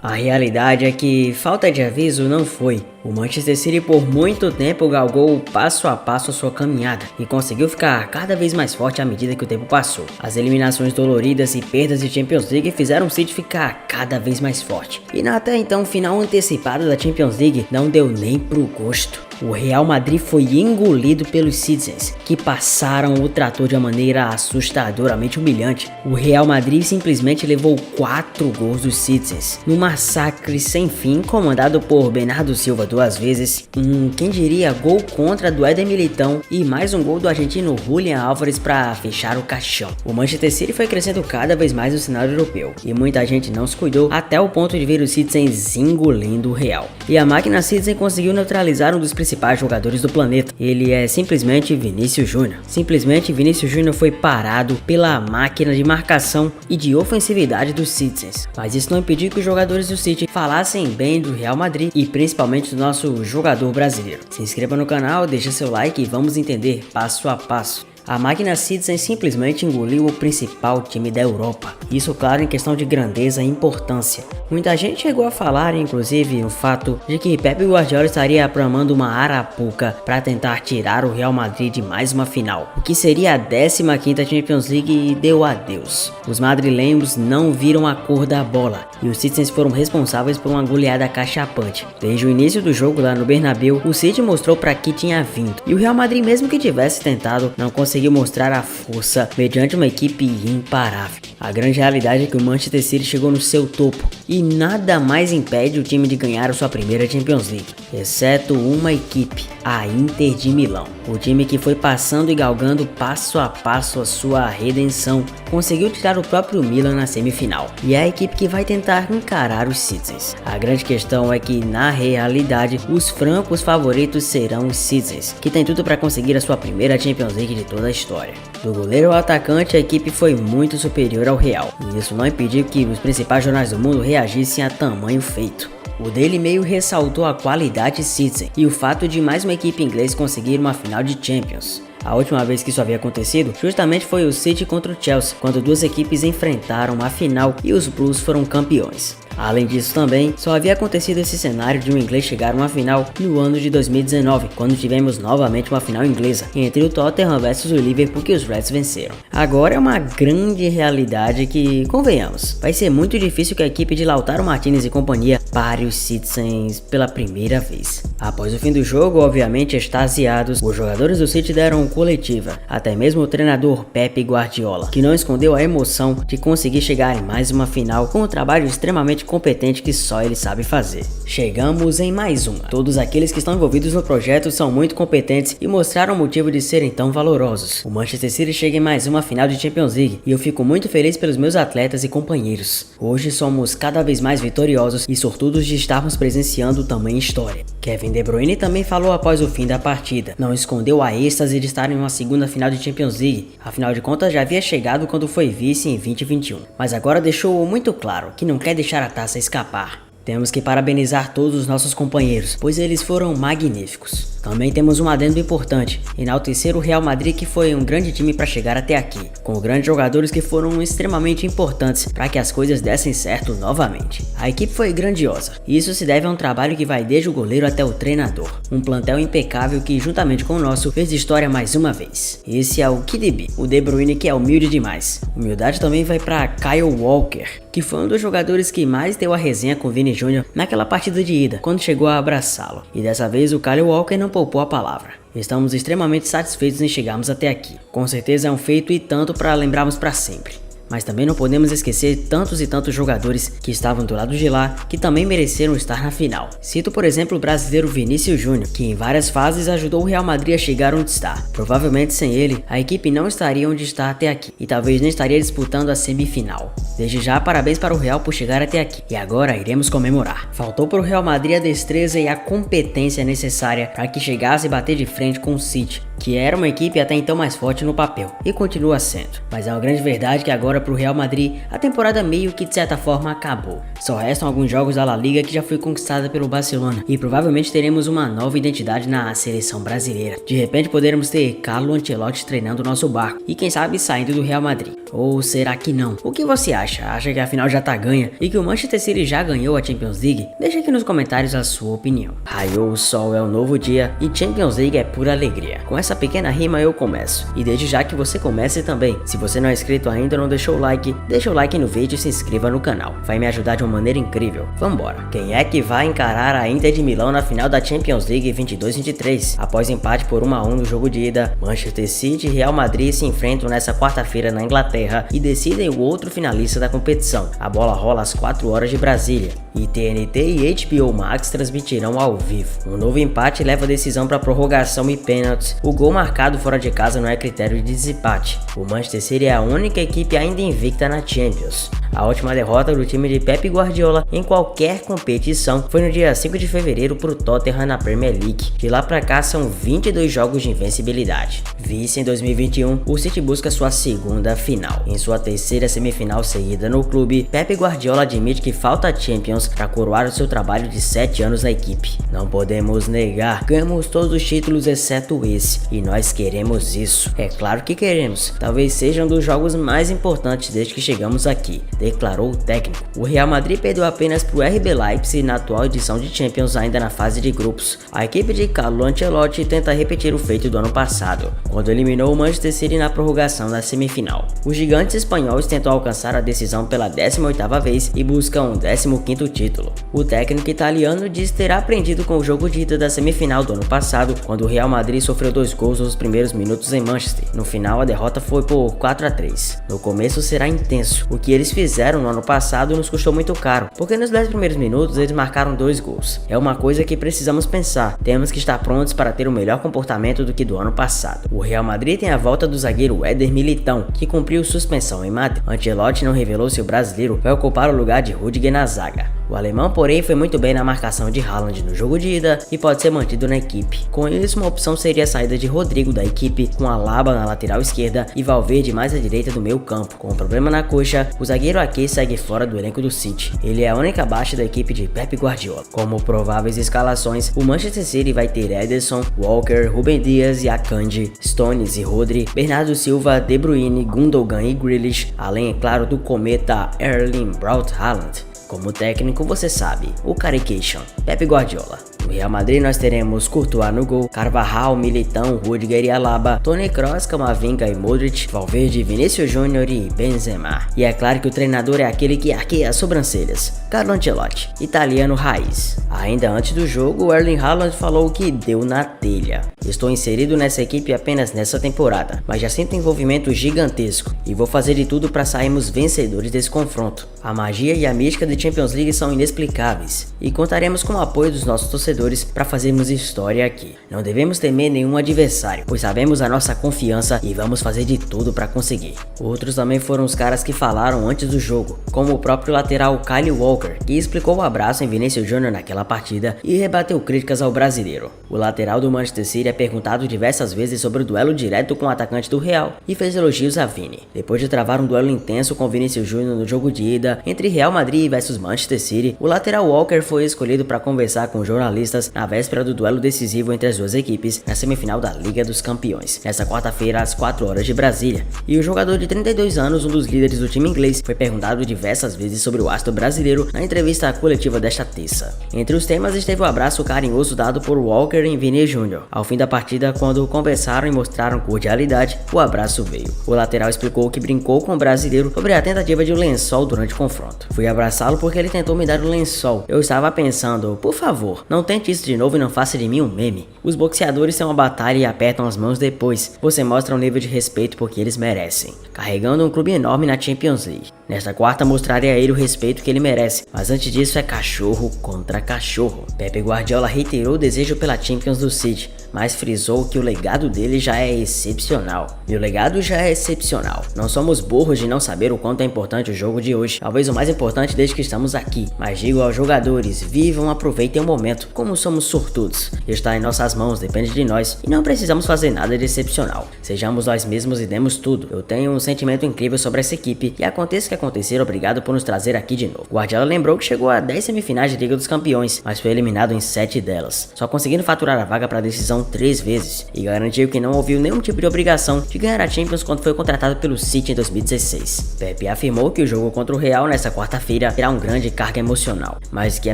A realidade é que falta de aviso não foi. O Manchester City por muito tempo galgou passo a passo a sua caminhada e conseguiu ficar cada vez mais forte à medida que o tempo passou. As eliminações doloridas e perdas de Champions League fizeram o City ficar cada vez mais forte. E na até então final antecipada da Champions League não deu nem pro gosto. O Real Madrid foi engolido pelos Citizens, que passaram o trator de uma maneira assustadoramente humilhante. O Real Madrid simplesmente levou 4 gols dos Citizens, num massacre sem fim comandado por Bernardo Silva 2 vezes, quem diria, gol contra do Éder Militão e mais um gol do argentino Julián Álvares para fechar o caixão. O Manchester City foi crescendo cada vez mais no cenário europeu e muita gente não se cuidou até o ponto de ver os Citizens engolindo o Real. E a máquina Citizen conseguiu neutralizar um dos principais jogadores do planeta. Ele é simplesmente Vinícius Júnior. Simplesmente Vinícius Júnior foi parado pela máquina de marcação e de ofensividade dos Citizens. Mas isso não impediu que os jogadores do City falassem bem do Real Madrid e principalmente do nosso jogador brasileiro. Se inscreva no canal, deixa seu like e vamos entender passo a passo. A máquina Citizen simplesmente engoliu o principal time da Europa. Isso, claro, em questão de grandeza e importância. Muita gente chegou a falar, inclusive, o fato de que Pep Guardiola estaria tramando uma arapuca para tentar tirar o Real Madrid de mais uma final, o que seria a 15ª Champions League, e deu adeus. Os madrilenhos não viram a cor da bola e os Citizens foram responsáveis por uma goleada cachapante. Desde o início do jogo lá no Bernabéu, o City mostrou para que tinha vindo e o Real Madrid, mesmo que tivesse tentado, não conseguiu mostrar a força mediante uma equipe imparável. A grande realidade é que o Manchester City chegou no seu topo e nada mais impede o time de ganhar a sua primeira Champions League, exceto uma equipe, a Inter de Milão. O time que foi passando e galgando passo a passo a sua redenção, conseguiu tirar o próprio Milan na semifinal, e é a equipe que vai tentar encarar os Citizens. A grande questão é que, na realidade, os francos favoritos serão os Citizens, que tem tudo para conseguir a sua primeira Champions League de toda a história. Do goleiro ao atacante, a equipe foi muito superior ao Real, e isso não impediu que os principais jornais do mundo reagissem a tamanho feito. O Daily Mail ressaltou a qualidade Citizen e o fato de mais uma equipe inglesa conseguir uma final de Champions. A última vez que isso havia acontecido justamente foi o City contra o Chelsea, quando duas equipes enfrentaram a final e os Blues foram campeões. Além disso também, só havia acontecido esse cenário de um inglês chegar a uma final no ano de 2019, quando tivemos novamente uma final inglesa, entre o Tottenham versus o Liverpool, que os Reds venceram. Agora é uma grande realidade que, convenhamos, vai ser muito difícil que a equipe de Lautaro Martinez e companhia pare os Citizens pela primeira vez. Após o fim do jogo, obviamente extasiados, os jogadores do City deram coletiva, até mesmo o treinador Pep Guardiola, que não escondeu a emoção de conseguir chegar em mais uma final com um trabalho extremamente competente que só ele sabe fazer. Chegamos em mais uma. Todos aqueles que estão envolvidos no projeto são muito competentes e mostraram o motivo de serem tão valorosos. O Manchester City chega em mais uma final de Champions League e eu fico muito feliz pelos meus atletas e companheiros. Hoje somos cada vez mais vitoriosos e sortudos de estarmos presenciando tamanha história. Kevin De Bruyne também falou após o fim da partida. Não escondeu a êxtase de estar em uma segunda final de Champions League. Afinal de contas, já havia chegado quando foi vice em 2021. Mas agora deixou muito claro que não quer deixar a taça escapar. Temos que parabenizar todos os nossos companheiros, pois eles foram magníficos. Também temos um adendo importante, enaltecer o Real Madrid, que foi um grande time para chegar até aqui, com grandes jogadores que foram extremamente importantes para que as coisas dessem certo novamente. A equipe foi grandiosa, e isso se deve a um trabalho que vai desde o goleiro até o treinador. Um plantel impecável que, juntamente com o nosso, fez história mais uma vez. Esse é o KDB, o De Bruyne, que é humilde demais. Humildade também vai para Kyle Walker, que foi um dos jogadores que mais deu a resenha com Vini Júnior naquela partida de ida, quando chegou a abraçá-lo. E dessa vez o Kyle Walker não poupou a palavra. Estamos extremamente satisfeitos em chegarmos até aqui. Com certeza é um feito e tanto para lembrarmos para sempre. Mas também não podemos esquecer tantos e tantos jogadores que estavam do lado de lá que também mereceram estar na final. Cito, por exemplo, o brasileiro Vinícius Júnior, que em várias fases ajudou o Real Madrid a chegar onde está. Provavelmente sem ele, a equipe não estaria onde está até aqui e talvez nem estaria disputando a semifinal. Desde já, parabéns para o Real por chegar até aqui e agora iremos comemorar. Faltou para o Real Madrid a destreza e a competência necessária para que chegasse e bater de frente com o City, que era uma equipe até então mais forte no papel e continua sendo. Mas é uma grande verdade que agora para o Real Madrid a temporada meio que de certa forma acabou. Só restam alguns jogos da La Liga que já foi conquistada pelo Barcelona e provavelmente teremos uma nova identidade na seleção brasileira. De repente poderemos ter Carlo Ancelotti treinando o nosso barco e quem sabe saindo do Real Madrid. Ou será que não? O que você acha? Acha que a final já tá ganha e que o Manchester City já ganhou a Champions League? Deixa aqui nos comentários a sua opinião. Raiou o sol, é um novo dia e Champions League é pura alegria. Com essa pequena rima eu começo. E desde já que você comece também. Se você não é inscrito ainda ou não deixou o like, deixa o like no vídeo e se inscreva no canal. Vai me ajudar de uma maneira incrível. Vambora. Quem é que vai encarar a Inter de Milão na final da Champions League 22-23? Após empate por 1-1 no jogo de ida, Manchester City e Real Madrid se enfrentam nessa quarta-feira na Inglaterra e decidem o outro finalista da competição. A bola rola às 4 horas de Brasília e TNT e HBO Max transmitirão ao vivo. Um novo empate leva a decisão para prorrogação e pênaltis. O gol marcado fora de casa não é critério de desempate. O Manchester City é a única equipe ainda invicta na Champions. A última derrota do time de Pep Guardiola em qualquer competição foi no dia 5 de fevereiro para o Tottenham na Premier League. De lá para cá são 22 jogos de invencibilidade. Vice em 2021, o City busca sua segunda final. Em sua terceira semifinal seguida no clube, Pep Guardiola admite que falta Champions para coroar o seu trabalho de 7 anos na equipe. Não podemos negar, ganhamos todos os títulos exceto esse, e nós queremos isso. É claro que queremos, talvez seja um dos jogos mais importantes desde que chegamos aqui, declarou o técnico. O Real Madrid perdeu apenas para o RB Leipzig na atual edição de Champions ainda na fase de grupos. A equipe de Carlo Ancelotti tenta repetir o feito do ano passado, quando eliminou o Manchester City na prorrogação da semifinal. Os gigantes espanhóis tentam alcançar a decisão pela 18ª vez e buscam o 15º título. O técnico italiano diz ter aprendido com o jogo de ida da semifinal do ano passado, quando o Real Madrid sofreu 2 gols nos primeiros minutos em Manchester. No final, a derrota foi por 4-3. No começo será intenso. O que eles fizeram no ano passado nos custou muito caro, porque nos 10 primeiros minutos eles marcaram 2 gols. É uma coisa que precisamos pensar. Temos que estar prontos para ter o melhor comportamento do que do ano passado. O Real Madrid tem a volta do zagueiro Éder Militão, que cumpriu suspensão em Madrid. Ancelotti não revelou se o brasileiro vai ocupar o lugar de Rüdiger na zaga. O alemão, porém, foi muito bem na marcação de Haaland no jogo de ida e pode ser mantido na equipe. Com isso, uma opção seria a saída de Rodrigo da equipe, com Alaba na lateral esquerda e Valverde mais à direita do meio campo. Com um problema na coxa, o zagueiro Ake segue fora do elenco do City. Ele é a única baixa da equipe de Pep Guardiola. Como prováveis escalações, o Manchester City vai ter Ederson, Walker, Ruben Dias e Akanji, Stones e Rodri, Bernardo Silva, De Bruyne, Gundogan e Grealish, além, é claro, do cometa Erling Braut Haaland. Como técnico, você sabe, o Carication, Pep Guardiola. No Real Madrid nós teremos Courtois no gol, Carvajal, Militão, Rüdiger e Alaba, Toni Kroos, Camavinga e Modric, Valverde, Vinícius Júnior e Benzema. E é claro que o treinador é aquele que arqueia as sobrancelhas, Carlo Ancelotti, italiano raiz. Ainda antes do jogo, o Erling Haaland falou que deu na telha. Estou inserido nessa equipe apenas nessa temporada, mas já sinto um envolvimento gigantesco e vou fazer de tudo para sairmos vencedores desse confronto. A magia e a mística de Champions League são inexplicáveis e contaremos com o apoio dos nossos torcedores para fazermos história aqui. Não devemos temer nenhum adversário, pois sabemos a nossa confiança e vamos fazer de tudo para conseguir. Outros também foram os caras que falaram antes do jogo, como o próprio lateral Kyle Walker, que explicou o abraço em Vinícius Júnior naquela partida e rebateu críticas ao brasileiro. O lateral do Manchester City é perguntado diversas vezes sobre o duelo direto com o atacante do Real e fez elogios a Vini. Depois de travar um duelo intenso com Vinícius Júnior no jogo de ida entre Real Madrid vs Manchester City, o lateral Walker foi escolhido para conversar com jornalistas na véspera do duelo decisivo entre as duas equipes na semifinal da Liga dos Campeões, nesta quarta-feira às 4 horas de Brasília. E o jogador de 32 anos, um dos líderes do time inglês, foi perguntado diversas vezes sobre o astro brasileiro na entrevista coletiva desta terça. Entre os temas esteve o abraço carinhoso dado por Walker em Vini Júnior. Ao fim da partida, quando conversaram e mostraram cordialidade, o abraço veio. O lateral explicou que brincou com o brasileiro sobre a tentativa de um lençol durante o confronto. Fui abraçá-lo porque ele tentou me dar um lençol. Eu estava pensando, por favor, não tente isso de novo e não faça de mim um meme. Os boxeadores têm uma batalha e apertam as mãos depois. Você mostra um nível de respeito porque eles merecem. Carregando um clube enorme na Champions League. Nesta quarta mostrarei a ele o respeito que ele merece, mas antes disso é cachorro contra cachorro. Pep Guardiola reiterou o desejo pela Champions do City, mas frisou que o legado dele já é excepcional. Meu legado já é excepcional. Não somos burros de não saber o quanto é importante o jogo de hoje, talvez o mais importante desde que estamos aqui. Mas digo aos jogadores, vivam, aproveitem o momento, como somos sortudos. Está em nossas mãos, depende de nós, e não precisamos fazer nada de excepcional. Sejamos nós mesmos e demos tudo. Eu tenho um sentimento incrível sobre essa equipe, e aconteça o que acontecer, obrigado por nos trazer aqui de novo. Guardiola lembrou que chegou a 10 semifinais de Liga dos Campeões, mas foi eliminado em 7 delas, só conseguindo faturar a vaga para a decisão 3 vezes, e garantiu que não ouviu nenhum tipo de obrigação de ganhar a Champions quando foi contratado pelo City em 2016. Pepe afirmou que o jogo contra o Real nesta quarta-feira terá um grande carga emocional, mas que é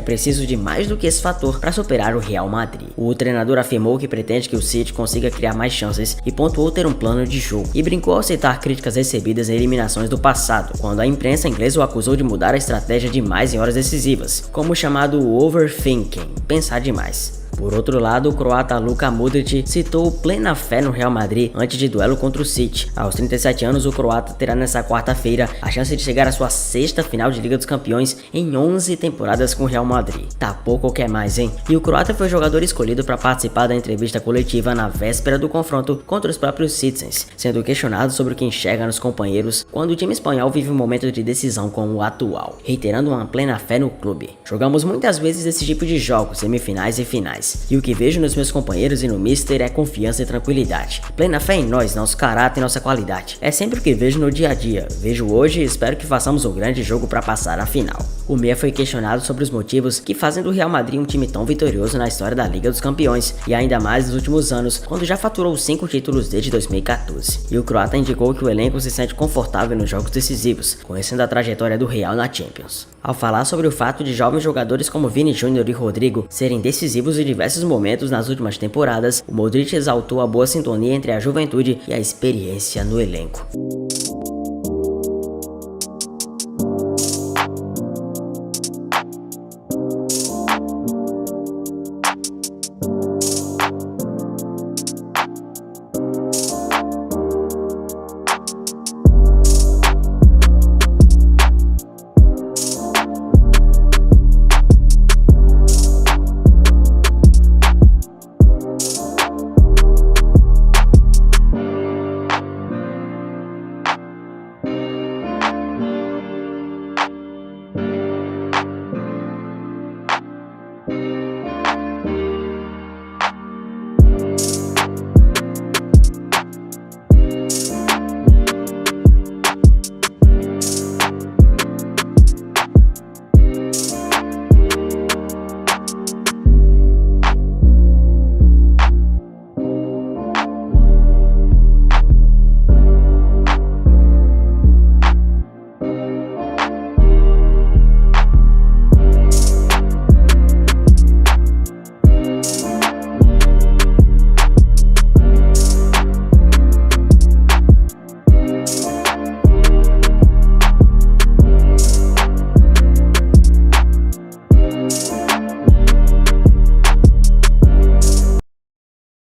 preciso de mais do que esse fator para superar o Real Madrid. O treinador afirmou que pretende que o City consiga criar mais chances e pontuou ter um plano de jogo, e brincou ao citar críticas recebidas em eliminações do passado, quando a imprensa inglesa o acusou de mudar a estratégia demais em horas decisivas, como o chamado overthinking, pensar demais. Por outro lado, o croata Luka Modric citou plena fé no Real Madrid antes de duelo contra o City. Aos 37 anos, o croata terá nessa quarta-feira a chance de chegar à sua 6ª final de Liga dos Campeões em 11 temporadas com o Real Madrid. Tá pouco ou quer mais, hein? E o croata foi o jogador escolhido para participar da entrevista coletiva na véspera do confronto contra os próprios Citizens, sendo questionado sobre o que enxerga nos companheiros quando o time espanhol vive um momento de decisão como o atual, reiterando uma plena fé no clube. Jogamos muitas vezes esse tipo de jogos, semifinais e finais. E o que vejo nos meus companheiros e no Mister é confiança e tranquilidade. Plena fé em nós, nosso caráter e nossa qualidade. É sempre o que vejo no dia a dia. Vejo hoje e espero que façamos um grande jogo para passar a final. O meia foi questionado sobre os motivos que fazem do Real Madrid um time tão vitorioso na história da Liga dos Campeões, e ainda mais nos últimos anos, quando já faturou 5 títulos desde 2014. E o croata indicou que o elenco se sente confortável nos jogos decisivos, conhecendo a trajetória do Real na Champions. Ao falar sobre o fato de jovens jogadores como Vini Júnior e Rodrigo serem decisivos em diversos momentos nas últimas temporadas, o Modric exaltou a boa sintonia entre a juventude e a experiência no elenco.